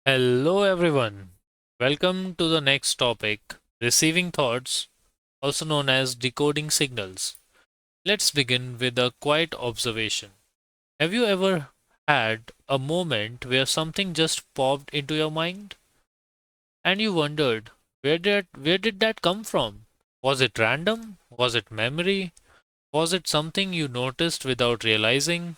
Hello, everyone. Welcome to the next topic receiving thoughts, also known as decoding signals. Let's begin with a quiet observation. Have you ever had a moment where something just popped into your mind and you wondered where did that come from? Was it random? Was it memory? Was it something you noticed without realizing?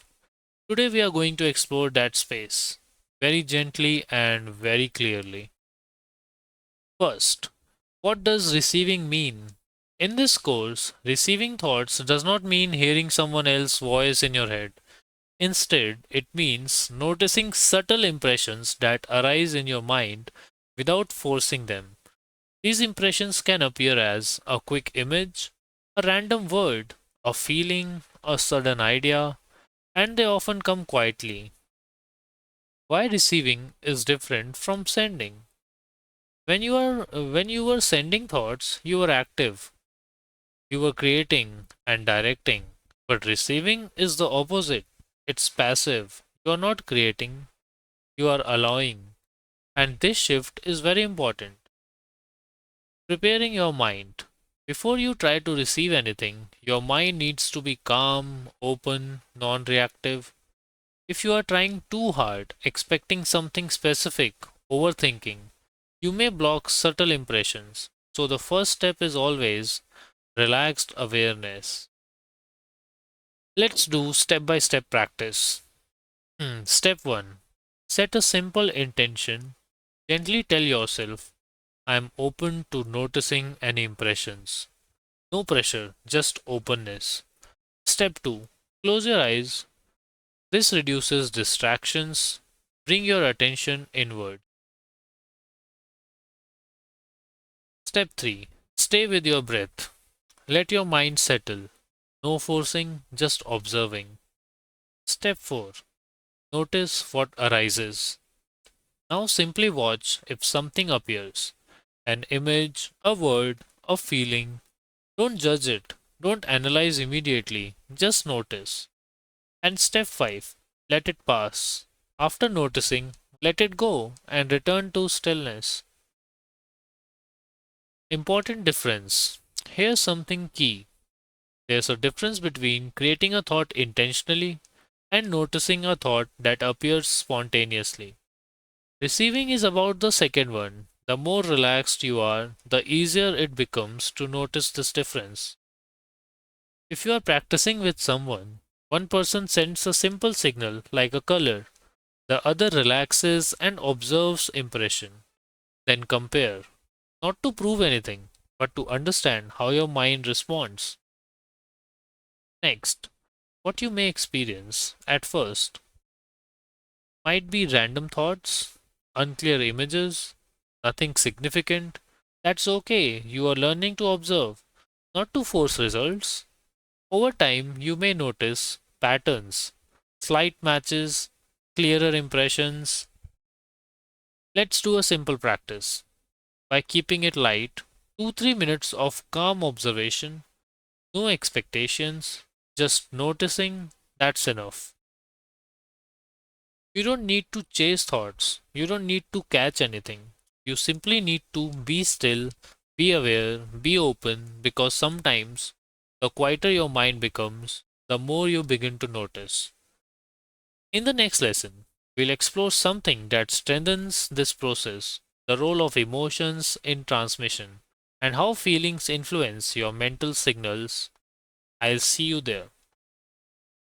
Today we are going to explore that space very gently and very clearly. First, what does receiving mean? In this course, receiving thoughts does not mean hearing someone else's voice in your head. Instead, it means noticing subtle impressions that arise in your mind without forcing them. These impressions can appear as a quick image, a random word, a feeling, a sudden idea, and they often come quietly. Why receiving is different from sending? When you were sending thoughts, you were active. You were creating and directing. But receiving is the opposite. It's passive. You are not creating, you are allowing. And this shift is very important. Preparing your mind. Before you try to receive anything, your mind needs to be calm, open, non reactive. If you are trying too hard, expecting something specific, overthinking, you may block subtle impressions. So the first step is always relaxed awareness. Let's do step by step practice. Step 1. Set a simple intention. Gently tell yourself, I am open to noticing any impressions. No pressure, just openness. Step 2. Close your eyes. This reduces distractions. Bring your attention inward. Step 3. Stay with your breath. Let your mind settle. No forcing, just observing. Step 4. Notice what arises. Now simply watch if something appears. An image, a word, a feeling. Don't judge it. Don't analyze immediately. Just notice. And step 5. Let it pass. After noticing, let it go and return to stillness. Important difference. Here's something key. There's a difference between creating a thought intentionally and noticing a thought that appears spontaneously. Receiving is about the second one. The more relaxed you are, the easier it becomes to notice this difference. If you are practicing with someone, one person sends a simple signal like a color, the other relaxes and observes impression. Then compare, not to prove anything, but to understand how your mind responds. Next, what you may experience at first might be random thoughts, unclear images, nothing significant. That's okay. You are learning to observe, not to force results. Over time, you may notice patterns, slight matches, clearer impressions. Let's do a simple practice. By keeping it light, 2 3 minutes of calm observation, no expectations, just noticing, that's enough. You don't need to chase thoughts. You don't need to catch anything. You simply need to be still, be aware, be open, because sometimes the quieter your mind becomes, the more you begin to notice. In the next lesson, we'll explore something that strengthens this process, the role of emotions in transmission, and how feelings influence your mental signals. I'll see you there.